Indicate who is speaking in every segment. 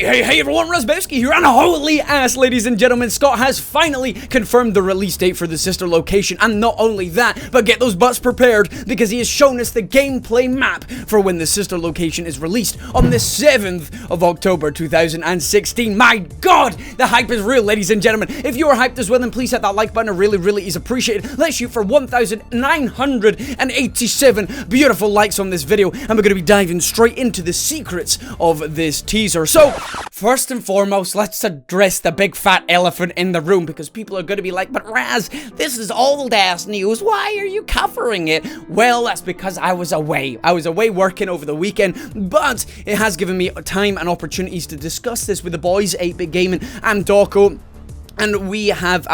Speaker 1: Hey everyone, Razzbowski here, and holy ass, ladies and gentlemen, Scott has finally confirmed the release date for the sister location, and not only that, but get those butts prepared, because he has shown us the gameplay map for when the sister location is released on the 7th of October 2016. My god, the hype is real, ladies and gentlemen. If you are hyped as well, then please hit that like button, it really is appreciated. Let's shoot for 1,987 beautiful likes on this video, and we're going to be diving straight into the secrets of this teaser. So, first and foremost, let's address the big fat elephant in the room, because people are going to be like, but Raz, this is old ass news, why are you covering it? Well, that's because I was away. I was away working over the weekend, but it has given me time and opportunities to discuss this with the boys, 8-Bit Gaming and Dorko. And we have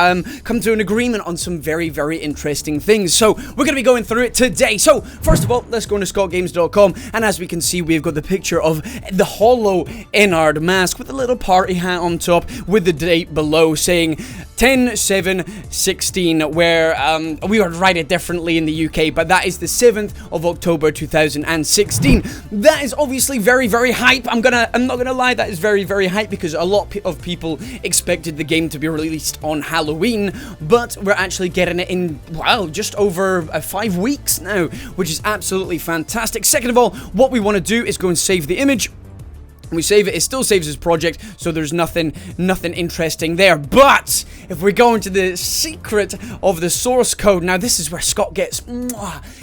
Speaker 1: come to an agreement on some very interesting things. So, we're going to be going through it today. So, first of all, let's go into ScottGames.com. And as we can see, we've got the picture of the hollow Ennard mask with a little party hat on top with the date below saying 10/7/16, where we would write it differently in the UK, but that is the 7th of October 2016. That is obviously very hype. I'm not gonna lie, that is very hype, because a lot of people expected the game to be released on Halloween, but we're actually getting it in, well, just over 5 weeks now, which is absolutely fantastic. Second of all, what we want to do is go and save the image. We save it, it still saves as project, so there's nothing interesting there. But if we go into the secret of the source code, now this is where Scott gets,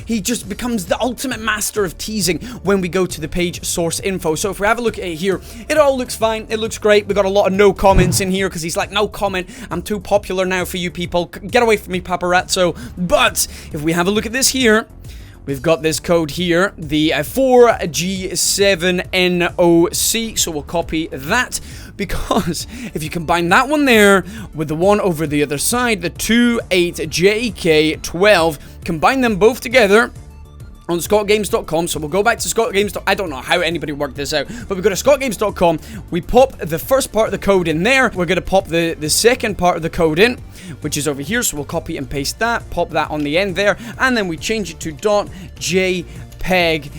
Speaker 1: he just becomes the ultimate master of teasing when we go to the page source info. So if we have a look at it here, it all looks fine, it looks great. We got a lot of no comments in here, because he's like, no comment, I'm too popular now for you people, get away from me, paparazzo. But if we have a look at this here, we've got this code here, the 4G7NOC, so we'll copy that, because if you combine that one there with the one over the other side, the 28JK12, combine them both together on ScottGames.com, so we'll go back to ScottGames. I don't know how anybody worked this out, but we go to ScottGames.com, we pop the first part of the code in there, we're going to pop the second part of the code in, which is over here, so we'll copy and paste that, pop that on the end there, and then we change it to .jpeg,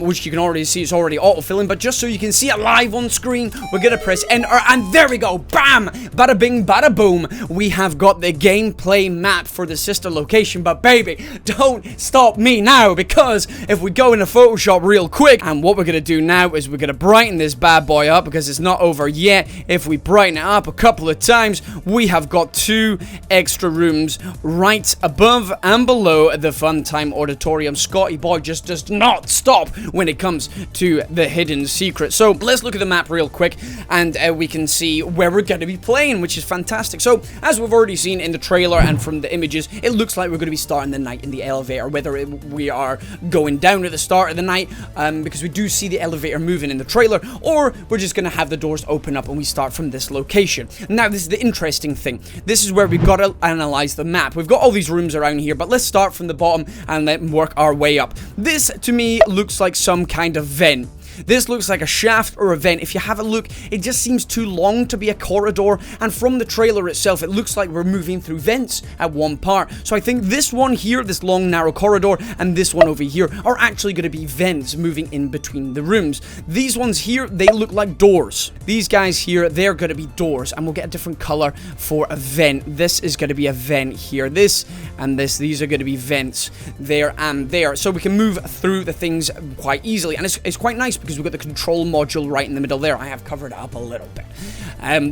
Speaker 1: which you can already see it's already autofilling, but just so you can see it live on screen, we're gonna press enter, and there we go, bam, bada bing, bada boom, we have got the gameplay map for the sister location. But baby, don't stop me now, because if we go into Photoshop real quick, and what we're gonna do now is we're gonna brighten this bad boy up, because it's not over yet. If we brighten it up a couple of times, we have got 2 extra rooms right above and below the Funtime Auditorium. Scotty boy just does not stop when it comes to the hidden secret. So let's look at the map real quick, and we can see where we're going to be playing, which is fantastic. So as we've already seen in the trailer and from the images, it looks like we're going to be starting the night in the elevator, whether we are going down at the start of the night, because we do see the elevator moving in the trailer, or we're just going to have the doors open up and we start from this location. Now this is the interesting thing. This is where we've got to analyze the map. We've got all these rooms around here, but let's start from the bottom and then work our way up. This to me looks like some kind of vent. This looks like a shaft or a vent. If you have a look, it just seems too long to be a corridor, and from the trailer itself, it looks like we're moving through vents at one part. So I think this one here, this long narrow corridor, and this one over here are actually going to be vents moving in between the rooms. These ones here, they look like doors. These guys here, they're going to be doors, and we'll get a different color for a vent. This is going to be a vent here. This and this, these are going to be vents there and there. So we can move through the things quite easily, and it's quite nice, because we've got the control module right in the middle there. I have covered it up a little bit,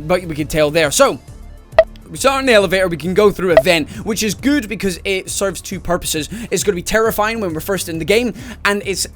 Speaker 1: but we can tell there. So we start in the elevator, we can go through a vent, which is good because it serves 2 purposes. It's going to be terrifying when we're first in the game, and it's,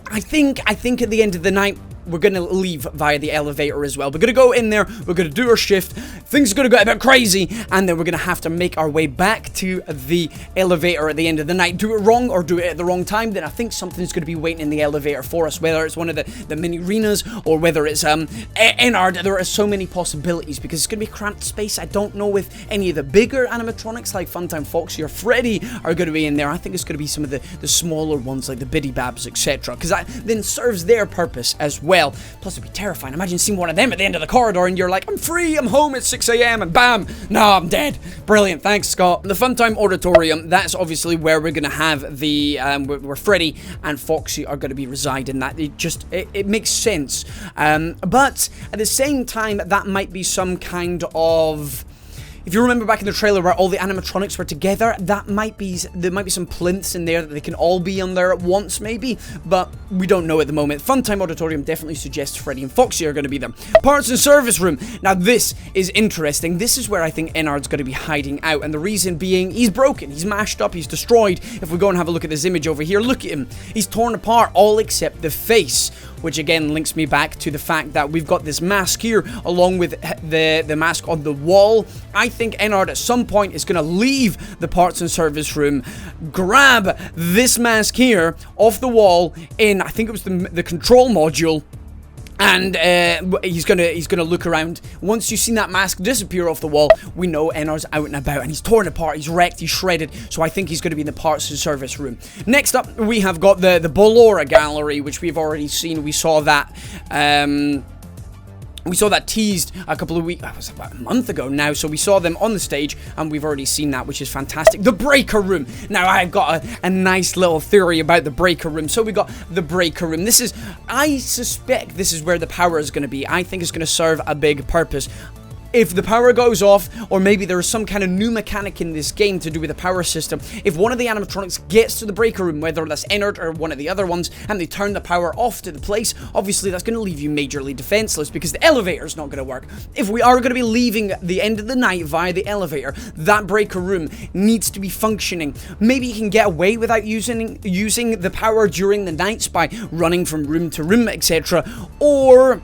Speaker 1: I think at the end of the night, we're going to leave via the elevator as well. We're going to go in there, we're going to do our shift, things are going to go a bit crazy, and then we're going to have to make our way back to the elevator at the end of the night. Do it wrong or do it at the wrong time, then I think something's going to be waiting in the elevator for us, whether it's one of the mini arenas or whether it's Ennard. There are so many possibilities, because it's going to be a cramped space. I don't know if any of the bigger animatronics like Funtime Foxy or Freddy are going to be in there. I think it's going to be some of the smaller ones like the BIDYBABs, etc., because that then serves their purpose as well. well. Plus, it'd be terrifying. Imagine seeing one of them at the end of the corridor and you're like, I'm free, I'm home, it's 6 a.m. and bam, no, I'm dead. Brilliant, thanks, Scott. The Funtime Auditorium, that's obviously where we're going to have the, where Freddy and Foxy are going to be residing. That it makes sense. But at the same time, that might be some kind of... If you remember back in the trailer where all the animatronics were together, there might be some plinths in there that they can all be on there at once, maybe, but we don't know at the moment. Funtime Auditorium definitely suggests Freddy and Foxy are going to be there. Parts and service room. Now, this is interesting. This is where I think Ennard's going to be hiding out, and the reason being, he's broken, he's mashed up, he's destroyed. If we go and have a look at this image over here, look at him. He's torn apart, all except the face, which again links me back to the fact that we've got this mask here, along with the mask on the wall. I think Ennard at some point is going to leave the parts and service room, grab this mask here off the wall in, I think it was the control module, and he's gonna look around. Once you've seen that mask disappear off the wall, we know Ennard's out and about, and he's torn apart, he's wrecked, he's shredded. So I think he's gonna be in the parts and service room. Next up, we have got the Ballorina gallery, which we've already seen. We saw that. We saw that teased a couple of weeks, it was about a month ago now, so we saw them on the stage, and we've already seen that, which is fantastic. The breaker room. Now, I've got a nice little theory about the breaker room. So we got the breaker room. This is, I suspect this is where the power is going to be. I think it's going to serve a big purpose. If the power goes off, or maybe there is some kind of new mechanic in this game to do with the power system, if one of the animatronics gets to the breaker room, whether that's Ennard or one of the other ones, and they turn the power off to the place, obviously that's going to leave you majorly defenseless, because the elevator's not going to work. If we are going to be leaving the end of the night via the elevator, that breaker room needs to be functioning. Maybe you can get away without using the power during the nights by running from room to room, etc., or...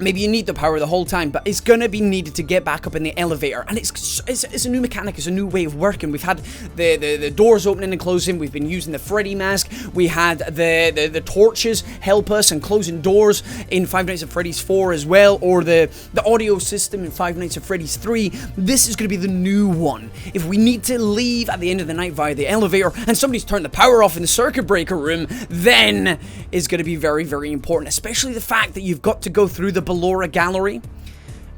Speaker 1: maybe you need the power the whole time, but it's gonna be needed to get back up in the elevator. And it's a new mechanic, it's a new way of working. We've had the doors opening and closing, we've been using the Freddy mask, we had the torches help us and closing doors in Five Nights at Freddy's 4 as well, or the audio system in Five Nights at Freddy's 3. This is gonna be the new one. If we need to leave at the end of the night via the elevator, and somebody's turned the power off in the circuit breaker room, then it's gonna be very, very important, especially the fact that you've got to go through the Ballorina gallery.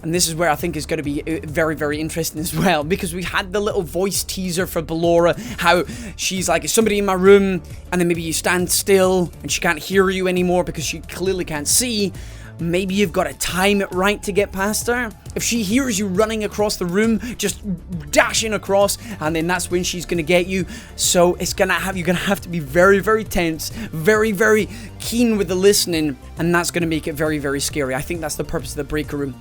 Speaker 1: And this is where I think is going to be very, very interesting as well, because we had the little voice teaser for Ballorina, how she's like, is somebody in my room? And then maybe you stand still and she can't hear you anymore because she clearly can't see. Maybe you've got to time it right to get past her. If she hears you running across the room, just dashing across, and then that's when she's gonna get you. So it's you're gonna have to be very, very tense, very, very keen with the listening, and that's gonna make it very, very scary. I think that's the purpose of the breaker room.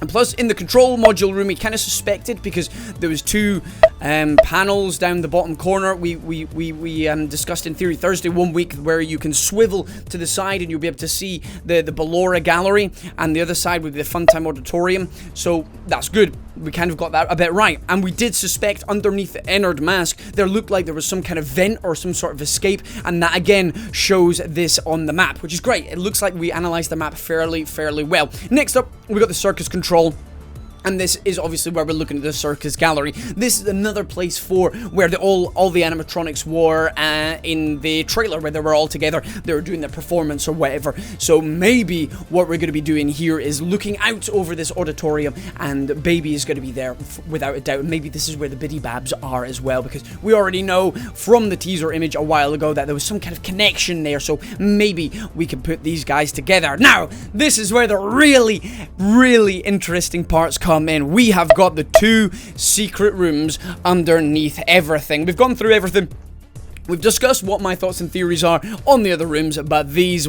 Speaker 1: And plus, in the control module room, we kind of suspected, because there was two panels down the bottom corner. We discussed in Theory Thursday one week where you can swivel to the side and you'll be able to see the Ballorina gallery, and the other side would be the Funtime Auditorium. So that's good. We kind of got that a bit right. And we did suspect underneath the Ennard mask, there looked like there was some kind of vent or some sort of escape, and that again shows this on the map, which is great. It looks like we analyzed the map fairly well. Next up, we got the circus control. And this is obviously where we're looking at the circus gallery. This is another place for where all the animatronics were in the trailer, where they were all together. They were doing their performance or whatever. So maybe what we're going to be doing here is looking out over this auditorium, and Baby is going to be there without a doubt. Maybe this is where the Bidybabs are as well, because we already know from the teaser image a while ago that there was some kind of connection there. So maybe we can put these guys together. Now, this is where the really, really interesting parts come in. We have got the two secret rooms underneath everything. We've gone through everything. We've discussed what my thoughts and theories are on the other rooms, but these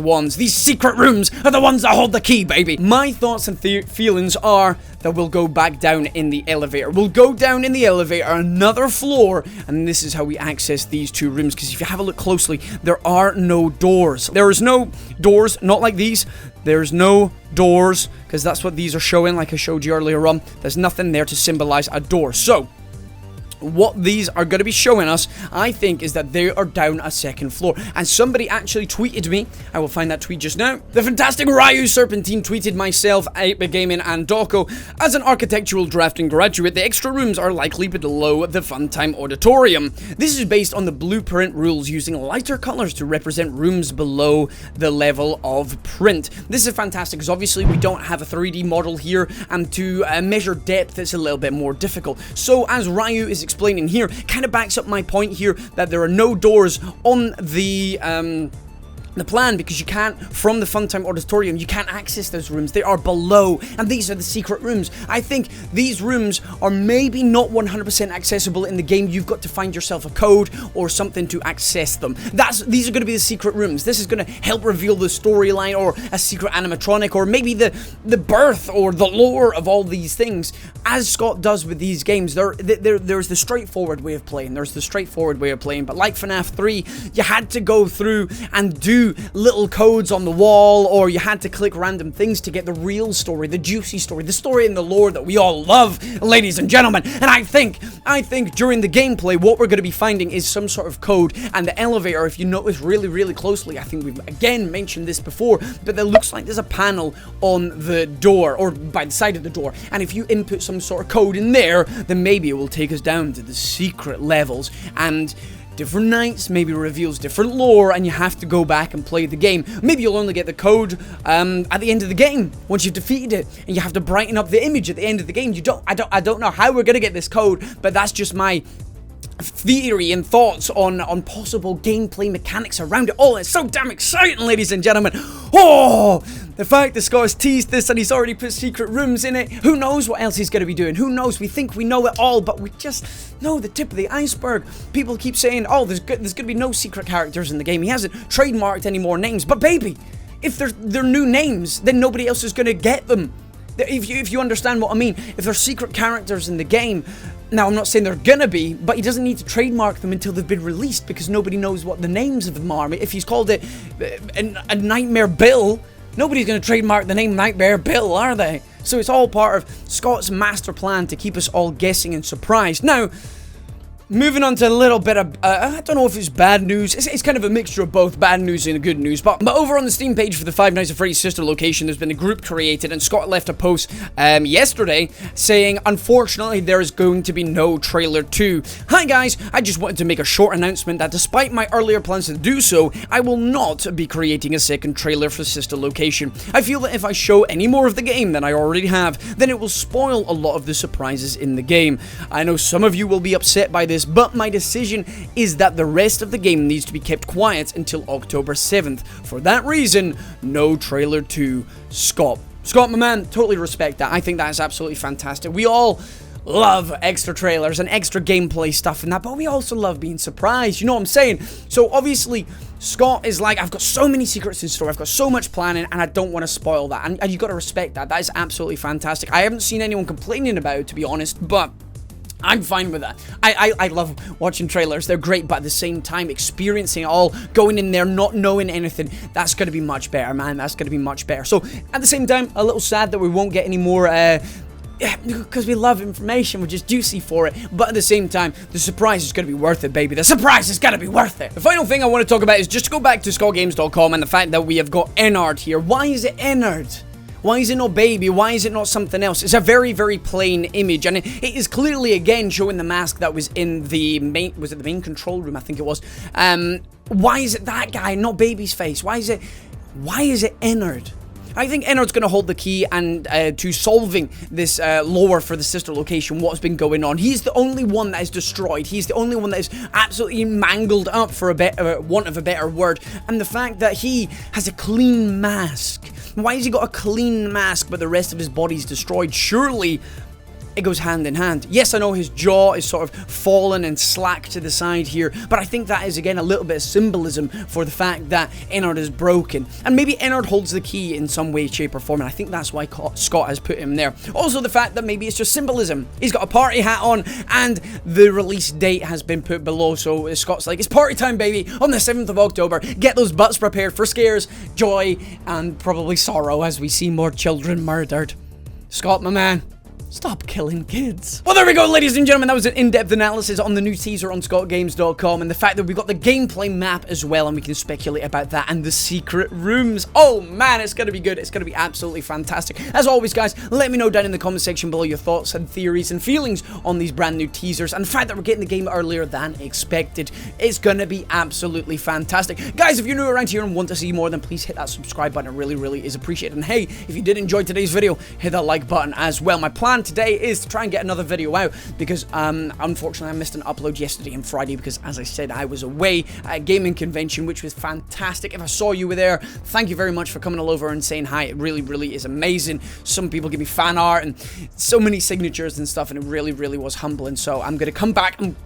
Speaker 1: secret rooms are the ones that hold the key, baby. My thoughts and feelings are that we'll go back down in the elevator. We'll go down in the elevator another floor, and this is how we access these two rooms, because if you have a look closely, there are no doors. There is no doors, not like these. There's no doors, because that's what these are showing, like I showed you earlier on. There's nothing there to symbolize a door. So what these are going to be showing us, I think, is that they are down a second floor. And somebody actually tweeted me, I will find that tweet just now. The fantastic Ryu Serpentine tweeted myself, 8-Bit Gaming, and Doko, as an architectural drafting graduate, the extra rooms are likely below the Funtime Auditorium. This is based on the blueprint rules using lighter colors to represent rooms below the level of print. This is fantastic because obviously we don't have a 3D model here, and to measure depth is a little bit more difficult. So as Ryu is explaining here, kind of backs up my point here that there are no doors on the plan, because you can't, from the Funtime Auditorium, you can't access those rooms. They are below, and these are the secret rooms. I think these rooms are maybe not 100% accessible in the game. You've got to find yourself a code or something to access them. These are going to be the secret rooms. This is going to help reveal the storyline, or a secret animatronic, or maybe the birth or the lore of all these things. As Scott does with these games, there's the straightforward way of playing. There's the straightforward way of playing, but like FNAF 3, you had to go through and do little codes on the wall, or you had to click random things to get the real story, the juicy story, the story in the lore that we all love, ladies and gentlemen. And I think during the gameplay, what we're going to be finding is some sort of code. And the elevator, if you notice really closely, I think we've again mentioned this before, but there looks like there's a panel on the door, or by the side of the door, and if you input some sort of code in there, then maybe it will take us down to the secret levels, and different nights maybe reveals different lore, and you have to go back and play the game. Maybe you'll only get the code at the end of the game, once you've defeated it, and you have to brighten up the image at the end of the game. I don't know how we're gonna get this code, but that's just my theory and thoughts on possible gameplay mechanics around it all. It's so damn exciting, ladies and gentlemen. Oh, the fact that Scott has teased this and he's already put secret rooms in it. Who knows what else he's going to be doing? Who knows? We think we know it all, but we just know the tip of the iceberg. People keep saying, oh, there's going to be no secret characters in the game. He hasn't trademarked any more names. But baby, if they're new names, then nobody else is going to get them. If you understand what I mean. If there's secret characters in the game, now I'm not saying they're gonna be, but he doesn't need to trademark them until they've been released, because nobody knows what the names of them are. If he's called it a Nightmare Bill, nobody's gonna trademark the name Nightmare Bill, are they? So it's all part of Scott's master plan to keep us all guessing and surprised. Now, moving on to a little bit of, I don't know if it's bad news. It's kind of a mixture of both bad news and good news. But over on the Steam page for the Five Nights at Freddy's Sister Location, there's been a group created, and Scott left a post yesterday saying, unfortunately, there is going to be no trailer 2. Hi guys, I just wanted to make a short announcement that despite my earlier plans to do so, I will not be creating a second trailer for Sister Location. I feel that if I show any more of the game than I already have, then it will spoil a lot of the surprises in the game. I know some of you will be upset by this, but my decision is that the rest of the game needs to be kept quiet until October 7th. For that reason, no trailer 2. Scott, my man, totally respect that. I think that is absolutely fantastic. We all love extra trailers and extra gameplay stuff and that, but we also love being surprised, you know what I'm saying? So obviously, Scott is like, I've got so many secrets in store, I've got so much planning, and I don't want to spoil that, and you got to respect that. That is absolutely fantastic. I haven't seen anyone complaining about it, to be honest, but I'm fine with that. I love watching trailers. They're great, but at the same time, experiencing it all, going in there, not knowing anything, that's going to be much better, man. That's going to be much better. So, at the same time, a little sad that we won't get any more, because we love information, we're just juicy for it. But at the same time, the surprise is going to be worth it, baby. The surprise is going to be worth it. The final thing I want to talk about is just to go back to ScottGames.com and the fact that we have got Ennard here. Why is it Ennard? Why is it not baby? Why is it not something else? It's a very, very plain image, and it is clearly, again, showing the mask that was in the main, was it the main control room? I think it was. Why is it that guy, not baby's face? Why is it Ennard? I think Ennard's going to hold the key and to solving this lore for the Sister Location, what's been going on. He's the only one that is destroyed. He's the only one that is absolutely mangled up, for a want of a better word. And the fact that he has a clean mask. Why has he got a clean mask but the rest of his body's destroyed? Surely it goes hand in hand. Yes, I know his jaw is sort of fallen and slack to the side here, but I think that is, again, a little bit of symbolism for the fact that Ennard is broken. And maybe Ennard holds the key in some way, shape, or form, and I think that's why Scott has put him there. Also, the fact that maybe it's just symbolism. He's got a party hat on, and the release date has been put below, so Scott's like, it's party time, baby, on the 7th of October. Get those butts prepared for scares, joy, and probably sorrow as we see more children murdered. Scott, my man. Stop killing kids. Well, there we go, ladies and gentlemen. That was an in-depth analysis on the new teaser on ScottGames.com and the fact that we've got the gameplay map as well, and we can speculate about that and the secret rooms. Oh, man, it's going to be good. It's going to be absolutely fantastic. As always, guys, let me know down in the comment section below your thoughts and theories and feelings on these brand new teasers and the fact that we're getting the game earlier than expected. It's going to be absolutely fantastic. Guys, if you're new around here and want to see more, then please hit that subscribe button. It really, really is appreciated. And hey, if you did enjoy today's video, hit that like button as well. My plan today is to try and get another video out because unfortunately I missed an upload yesterday and Friday because, as I said, I was away at a gaming convention, which was fantastic. If I saw you were there, thank you very much for coming all over and saying hi. It really, really is amazing. Some people give me fan art and so many signatures and stuff, and it really, really was humbling. So I'm going to come back and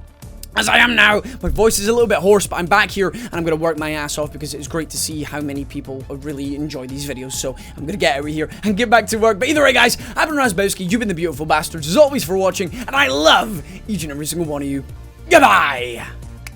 Speaker 1: as I am now. My voice is a little bit hoarse, but I'm back here and I'm going to work my ass off because it's great to see how many people really enjoy these videos. So I'm going to get out of here and get back to work. But either way, guys, I've been Razzbowski. You've been the beautiful bastards as always for watching, and I love each and every single one of you. Goodbye!